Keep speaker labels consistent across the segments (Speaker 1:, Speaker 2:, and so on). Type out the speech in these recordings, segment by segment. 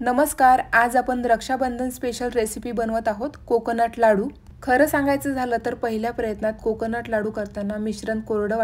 Speaker 1: नमस्कार. आज आपण रक्षाबंधन स्पेशल रेसिपी बनवत आहोत, कोकोनट लाडू. खरं सांगायचं झालं तर पहिल्या प्रयत्नात कोकोनट लाडू करताना मिश्रण कोरडं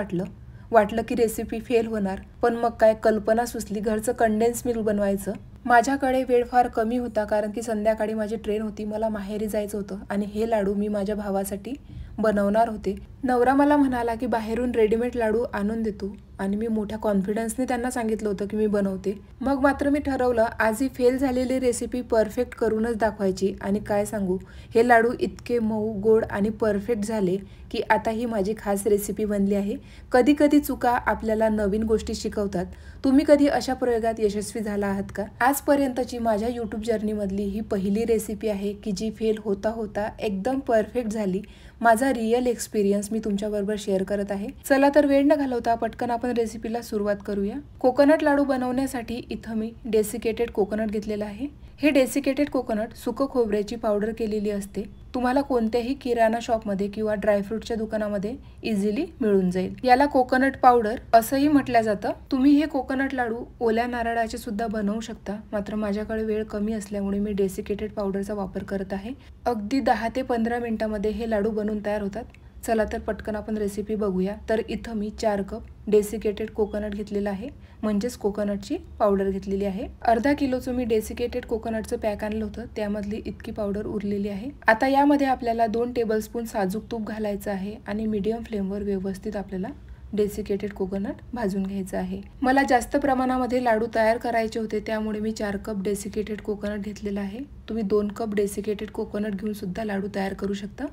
Speaker 1: वाटलं की रेसिपी फेल होणार. पण मग काय कल्पना सुचली, घरचं कंडेन्स मिल्क बनवायचं. माझ्याकडे वेळ फार कमी होता कारण की संध्याकाळी माझी ट्रेन होती, मला माहेरी जायचं होतं आणि हे लाडू मी माझ्या भावासाठी बनवणार होते. नवरा मला म्हणाला की बाहेरून रेडीमेड लाडू आणून देतो आणि मी मोठ्या कॉन्फिडन्सने त्यांना सांगितलं होतं की मी बनवते. मग मात्र मी ठरवलं आज ही फेल झालेली रेसिपी परफेक्ट करूनच दाखवायची. आणि काय सांगू, हे लाडू इतके मऊ, गोड आणि परफेक्ट झाले की आता ही माझी खास रेसिपी बनली आहे. कधी कधी चुका आपल्याला नवीन गोष्टी शिकवतात. तुम्ही कधी अशा प्रयोगात यशस्वी झाला आहात का? आजपर्यंतची माझ्या यूट्यूब जर्नीमधली ही पहिली रेसिपी आहे की जी फेल होता होता एकदम परफेक्ट झाली. माझा रिअल एक्सपिरियन्स मी तुमच्याबरोबर शेअर करत आहे. चला तर वेळ न घालवता पटकन आपण रेसिपीला सुरुवात करूया. कोकोनट लाडू बनवण्यासाठी इथं मी डेसिकेटेड कोकोनट घेतलेला आहे. हे डेसिकेटेड कोकोनट सुकं खोबऱ्याची पावडर केलेली असते. तुम्हाला कोणत्याही किराणा शॉपमध्ये किंवा ड्रायफ्रूटच्या दुकानामध्ये इझिली मिळून जाईल. याला कोकोनट पावडर असंही म्हटलं जातं. तुम्ही हे कोकोनट लाडू ओल्या नारळाचे सुद्धा बनवू शकता, मात्र माझ्याकडे वेळ कमी असल्यामुळे मी डेसिकेटेड पावडरचा वापर करत आहे. अगदी 10 ते 15 मिनिटांमध्ये हे लाडू बनवून तयार होतात. चला तर पटकन आपण रेसिपी बघूया. तर इथं मी 4 कप डेसिकेटेड कोकोनट घेतलेला आहे, म्हणजेच कोकोनटची पावडर घेतलेली आहे. अर्धा किलोचं मी डेसिकेटेड कोकोनटचं पॅक आणलं होतं, त्यामधली इतकी पावडर उरलेली आहे. आता यामध्ये आपल्याला 2 टेबलस्पून साजूक तूप घालायचं आहे आणि मीडियम फ्लेमवर व्यवस्थित आपल्याला डेसिकेटेड कोकोनट भाजून घ्यायचं आहे. मला जास्त प्रमाणामध्ये लाडू तयार करायचे होते, त्यामुळे मी 4 कप डेसिकेटेड कोकोनट घेतलेला आहे. तुम्ही 2 कप डेसिकेटेड कोकोनट घेऊन सुद्धा लाडू तयार करू शकता.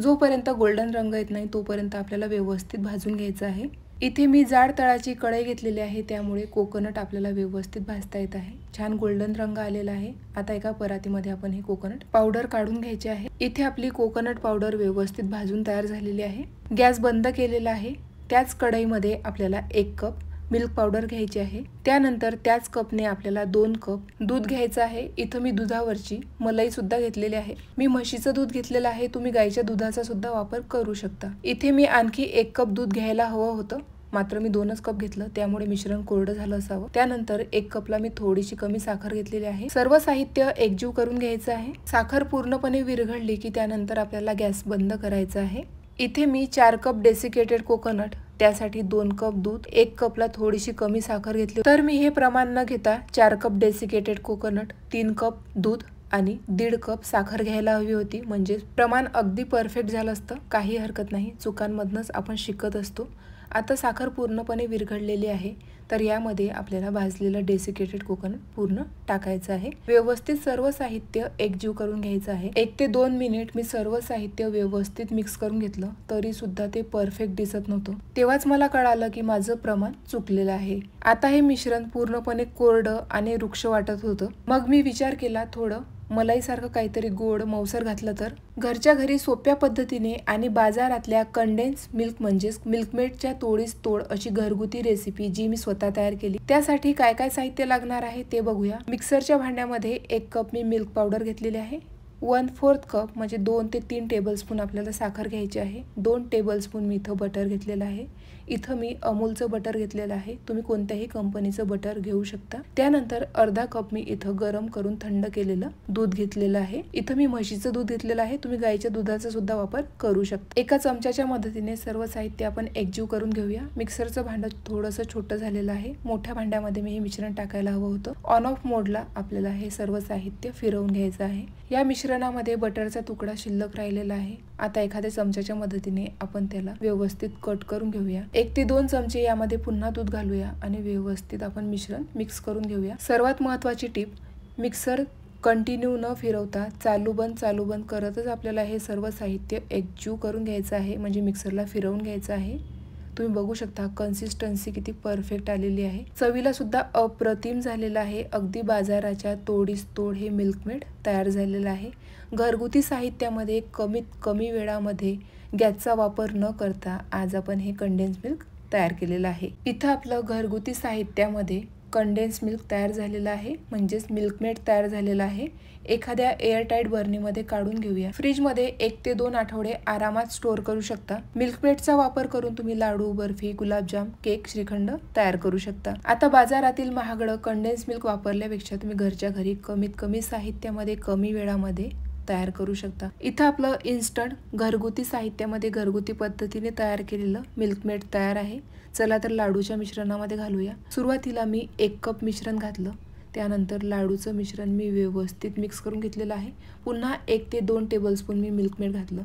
Speaker 1: जोपर्यंत गोल्डन रंग येत नाही तोपर्यंत आपल्याला व्यवस्थित भाजून घ्यायचं आहे. इथे मी जाड तळाची कढई घेतलेली आहे, त्यामुळे कोकोनट आपल्याला व्यवस्थित भाजता येत आहे. छान गोल्डन रंग आलेला आहे. आता एका परातीमध्ये आपण हे कोकोनट पावडर काढून घ्यायची आहे. इथे आपली कोकोनट पावडर व्यवस्थित भाजून तयार झालेली आहे. गॅस बंद केलेला आहे. त्याच कढईमध्ये आपल्याला 1 कप मिल्क पावडर घ्यायची आहे. त्यानंतर त्याच कपने आपल्याला 2 कप दूध घ्यायचं आहे. इथं मी दुधावरची मलाई सुद्धा घेतलेली आहे. मी म्हशीचं दूध घेतलेलं आहे, तुम्ही गाईच्या दुधाचा सुद्धा वापर करू शकता. इथे मी आणखी 1 कप दूध घ्यायला हवं होतं, मात्र मी 2च कप घेतलं, त्यामुळे मिश्रण कोरडं झालं असावं. त्यानंतर 1 कपला मी थोडीशी कमी साखर घेतलेली आहे. सर्व साहित्य एकजीव करून घ्यायचं आहे. साखर पूर्णपणे विरघळली की त्यानंतर आपल्याला गॅस बंद करायचा आहे. इथे मी 4 कप डेसिकेटेड कोकोनट, त्यासाठी 2 कप दूध, 1 कपला थोडीशी कमी साखर घेतली. तर मी हे प्रमाण न घेता 4 कप डेसिकेटेड कोकोनट, 3 कप दूध आणि 1.5 कप साखर घ्यायला हवी होती. म्हणजे प्रमाण अगदी परफेक्ट झालं असतं. काही हरकत नाही, चुकांमधनंच आपण शिकत असतो. आता साखर पूर्णपणे विरघळलेली आहे, तर यामध्ये आपल्याला भाजलेलं डेसिकेटेड कोकोनट पूर्ण टाकायचं आहे. व्यवस्थित सर्व साहित्य एकजीव करून घ्यायचं आहे. 1 ते 2 मिनिट मी सर्व साहित्य व्यवस्थित मिक्स करून घेतलं, तरी सुद्धा ते परफेक्ट दिसत नव्हतं. तेव्हाच मला कळालं की माझं प्रमाण चुकलेलं आहे. आता हे मिश्रण पूर्णपणे कोरडं आणि रुक्ष वाटत होतं. मग मी विचार केला, थोडं मलाईसारखं काहीतरी गोड मौसर घातलं तर. घरच्या घरी सोप्या पद्धतीने आणि बाजारातल्या कंडेन्स मिल्क म्हणजेच मिल्कमेडच्या तोडीस तोड अशी घरगुती रेसिपी जी मी स्वतः तयार केली. त्यासाठी काय काय साहित्य लागणार आहे ते बघूया. मिक्सरच्या भांड्यामध्ये 1 कप मी मिल्क पावडर घेतलेली आहे. 1/4 कप म्हणजे 2 ते 3 टेबलस्पून आपल्याला साखर घ्यायची आहे. 2 टेबलस्पून मी इथं बटर घेतलेलं आहे. इथं मी अमूलचं बटर घेतलेलं आहे, तुम्ही कोणत्याही कंपनीचं बटर घेऊ शकता. त्यानंतर अर्धा कप मी इथं गरम करून थंड केलेलं दूध घेतलेलं आहे. इथं मी म्हशीचं दूध घेतलेलं आहे, तुम्ही गाईच्या दुधाचा सुद्धा वापर करू शकता. एका चमच्याच्या मदतीने सर्व साहित्य आपण एकजीव करून घेऊया. मिक्सरचं भांडं थोडंसं छोटं झालेलं आहे. मोठ्या भांड्यामध्ये मी हे मिश्रण टाकायला हवं होतं. ऑन ऑफ मोडला आपल्याला हे सर्व साहित्य फिरवून घ्यायचं आहे. या मिश्रणामध्ये बटरचा तुकडा शिल्लक राहिलेला आहे. आता एखाद्या चमच्याच्या मदतीने आपण त्याला व्यवस्थित कट करून घेऊया. 1 ते 2 चमचे यामध्ये पुन्हा दूध घालूया आणि व्यवस्थित आपण मिश्रण मिक्स करून घेऊया. सर्वात महत्त्वाची टीप, मिक्सर कंटिन्यू न फिरवता चालू बंद करतच आपल्याला हे सर्व साहित्य एकजीव करून घ्यायचं आहे, म्हणजे मिक्सरला फिरवून घ्यायचं आहे. तुम्ही बघू शकता कन्सिस्टन्सी किती परफेक्ट आलेली आहे. चवीला सुद्धा अप्रतिम झालेला आहे. अगदी बाजाराच्या तोडीस तोड हे मिल्कमेड तयार झालेलं आहे. घरगुती साहित्यामध्ये कमीत कमी वेळामध्ये गॅसचा वापर न करता आज आपण हे कंडेन्स मिल्क तयार केलेलं आहे. इथं आपलं घरगुती साहित्यामध्ये कंडेन्स मिल्क तयार झालेलं आहे, म्हणजेच मिल्कमेड तयार झालेला आहे. एखाद्या एअरटाईट बर्नीमध्ये काढून घेऊया. फ्रीजमध्ये 1 ते 2 आठवडे आरामात स्टोअर करू शकता. मिल्कमेडचा वापर करून तुम्ही लाडू, बर्फी, गुलाबजाम, केक, श्रीखंड तयार करू शकता. आता बाजारातील महागडं कंडेन्स मिल्क वापरल्यापेक्षा तुम्ही घरच्या घरी कमीत कमी साहित्यामध्ये कमी वेळामध्ये तयार करू शकता. इथं आपलं इन्स्टंट घरगुती साहित्यामध्ये घरगुती पद्धतीने तयार केलेलं मिल्कमेड तयार आहे. चला तर लाडूच्या मिश्रणामध्ये घालूया. सुरुवातीला मी 1 कप मिश्रण घातलं. त्यानंतर लाडूचं मिश्रण मी व्यवस्थित मिक्स करून घेतलेलं आहे. पुन्हा 1 ते 2 टेबलस्पून मी मिल्कमेड घातलं.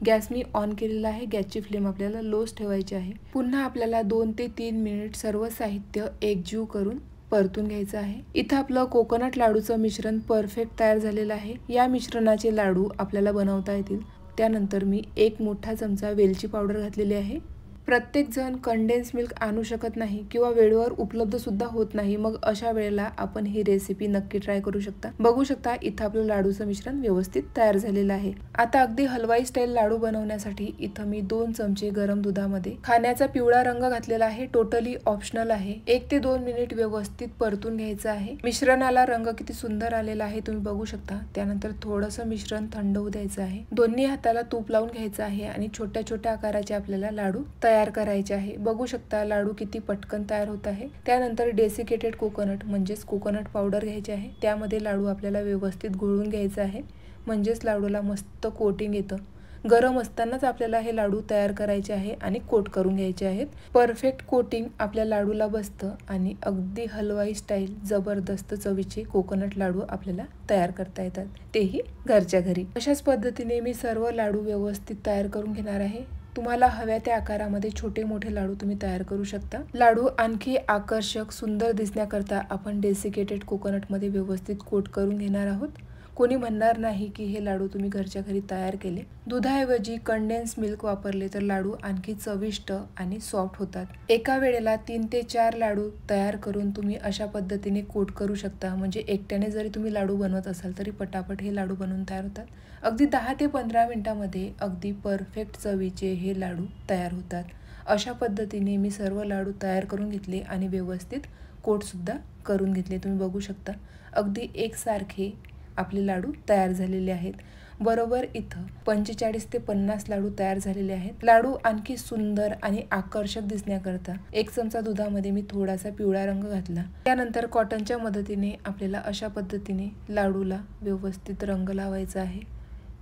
Speaker 1: गॅस मी ऑन केलेला आहे. गॅसची फ्लेम आपल्याला लोच ठेवायची आहे. पुन्हा आपल्याला 2 ते 3 मिनिट सर्व साहित्य एकजीव करून परतून घ्यायचं आहे. इथं आपलं कोकोनट लाडूचं मिश्रण परफेक्ट तयार झालेलं आहे. या मिश्रणाचे लाडू आपल्याला बनवता येतील. त्यानंतर मी 1 मोठा चमचा वेलची पावडर घातलेली आहे. प्रत्येक जण कंडेन्स मिल्क आणू शकत नाही किंवा वेळेवर उपलब्ध सुद्धा होत नाही. मग अशा वेळेला आपण ही रेसिपी नक्की ट्राय करू शकता. बघू शकता इथं आपलं लाडूचं मिश्रण व्यवस्थित तयार झालेलं आहे. आता अगदी हलवाई स्टाईल लाडू बनवण्यासाठी इथं मी 2 चमचे गरम दुधामध्ये खाण्याचा पिवळा रंग घातलेला आहे. टोटली ऑप्शनल आहे. 1 ते 2 मिनिट व्यवस्थित परतून घ्यायचं आहे. मिश्रणाला रंग किती सुंदर आलेला आहे तुम्ही बघू शकता. त्यानंतर थोडंसं मिश्रण थंड होऊ द्यायचं आहे. दोन्ही हाताला तूप लावून घ्यायचं आहे आणि छोट्या छोट्या आकाराचे आपल्याला लाडू तयार करायचे आहे. बघू शकता लाडू किती पटकन तयार होत आहे. त्यानंतर डेसिकेटेड कोकोनट म्हणजेच कोकोनट पावडर घ्यायची आहे. त्यामध्ये लाडू आपल्याला व्यवस्थित घोळून घ्यायचं आहे, म्हणजेच लाडूला मस्त कोटिंग येतं. गरम असतानाच आपल्याला हे लाडू तयार करायचे आहे आणि कोट करून घ्यायचे आहेत. परफेक्ट कोटिंग आपल्या लाडूला बसतं आणि अगदी हलवाई स्टाईल जबरदस्त चवीचे कोकोनट लाडू आपल्याला तयार करता येतात, तेही घरच्या घरी. अशाच पद्धतीने मी सर्व लाडू व्यवस्थित तयार करून घेणार आहे. तुम्हाला हव्या त्या आकारामध्ये छोटे मोठे लाडू तुम्ही तयार करू शकता. लाडू आणखी आकर्षक सुंदर दिसण्याकरता आपण डेसिकेटेड कोकोनटमध्ये व्यवस्थित कोट करून घेणार आहोत. कोणी म्हणणार नाही की हे लाडू तुम्ही घरच्या घरी तयार केले. दुधाऐवजी कंडेन्स मिल्क वापरले तर लाडू आणखी चविष्ट आणि सॉफ्ट होतात. एका वेळेला 3 ते 4 लाडू तयार करून तुम्ही अशा पद्धतीने कोट करू शकता. म्हणजे एकट्याने जरी तुम्ही लाडू बनवत असाल तरी पटापट हे लाडू बनवून तयार होतात. अगदी 10 ते 15 मिनिटांमध्ये अगदी परफेक्ट चवीचे हे लाडू तयार होतात. अशा पद्धतीने मी सर्व लाडू तयार करून घेतले आणि व्यवस्थित कोटसुद्धा करून घेतले. तुम्ही बघू शकता अगदी एकसारखे आपले लाडू तयार झालेले आहेत. बरोबर इथं 45 ते 50 लाडू तयार झालेले आहेत. लाडू आणखी सुंदर आणि आकर्षक दिसण्याकरता 1 चमचा दुधामध्ये मी थोडासा पिवळा रंग घातला. त्यानंतर कॉटनच्या मदतीने आपल्याला अशा पद्धतीने लाडूला व्यवस्थित रंग लावायचा आहे.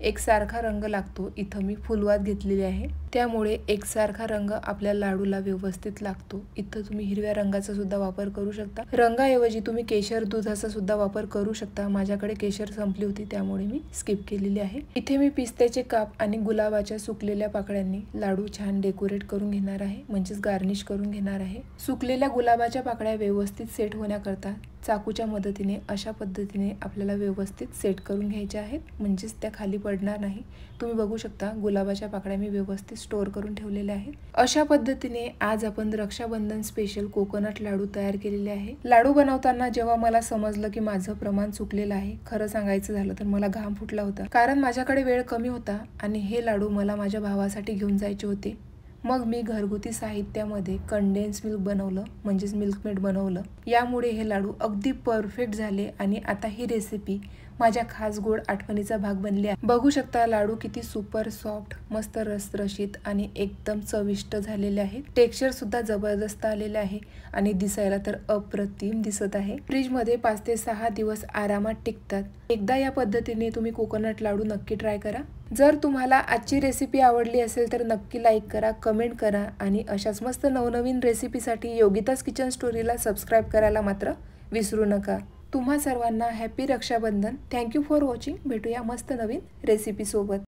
Speaker 1: एकसारखा रंग लागतो. इथं मी फुलवात घेतलेली आहे, त्यामुळे एकसारखा रंग आपल्या लाडूला व्यवस्थित लागतो. इथं तुम्ही हिरव्या रंगाचा सुद्धा वापर करू शकता. रंगाऐवजी तुम्ही केशर दुधाचा सुद्धा वापर करू शकता. माझ्याकडे केशर संपली होती त्यामुळे मी स्किप केलेली आहे. इथे मी पिस्त्याचे काप आणि गुलाबाच्या सुकलेल्या पाकळ्यांनी लाडू छान डेकोरेट करून घेणार आहे, म्हणजेच गार्निश करून घेणार आहे. सुकलेल्या गुलाबाच्या पाकळ्या व्यवस्थित सेट होण्याकरता चाकूच्या मदतीने अशा पद्धतीने आपल्याला व्यवस्थित सेट करून घ्यायच्या आहेत, म्हणजेच त्या खाली पडणार नाही. तुम्ही बघू शकता गुलाबाच्या पाकळ्या मी व्यवस्थित स्टोअर करून ठेवलेल्या आहेत. अशा पद्धतीने आज आपण रक्षाबंधन स्पेशल कोकोनट लाडू तयार केलेले आहे. लाडू बनवताना जेव्हा मला समजलं की माझं प्रमाण चुकलेलं आहे, खरं सांगायचं झालं तर मला घाम फुटला होता, कारण माझ्याकडे वेळ कमी होता आणि हे लाडू मला माझ्या भावासाठी घेऊन जायचे होते. मग मी घरगुती साहित्यामध्ये कंडेन्स मिल्क बनवलं, म्हणजेच मिल्कमेड बनवलं. यामुळे हे लाडू अगदी परफेक्ट झाले आणि आता ही रेसिपी माझ्या खास गोड आठवणीचा भाग बनली आहे. बघू शकता लाडू किती सुपर सॉफ्ट, मस्त रसरशीत आणि एकदम चविष्ट झालेले आहेत. टेक्स्चर सुद्धा जबरदस्त आलेले आहे आणि दिसायला तर अप्रतिम दिसत आहे. फ्रीजमध्ये 5 ते 6 दिवस आरामात टिकतात. एकदा या पद्धतीने तुम्ही कोकोनट लाडू नक्की ट्राय करा. जर तुम्हाला आजची रेसिपी आवडली असेल तर नक्की लाईक करा, कमेंट करा आणि अशाच मस्त नवनवीन रेसिपीसाठी योगिताज किचन स्टोरीला सबस्क्राईब करायला मात्र विसरू नका. तुम्हा सर्वांना happy Rakshabandhan. Thank you for watching. भेटूया मस्त नवीन रेसिपी सोबत.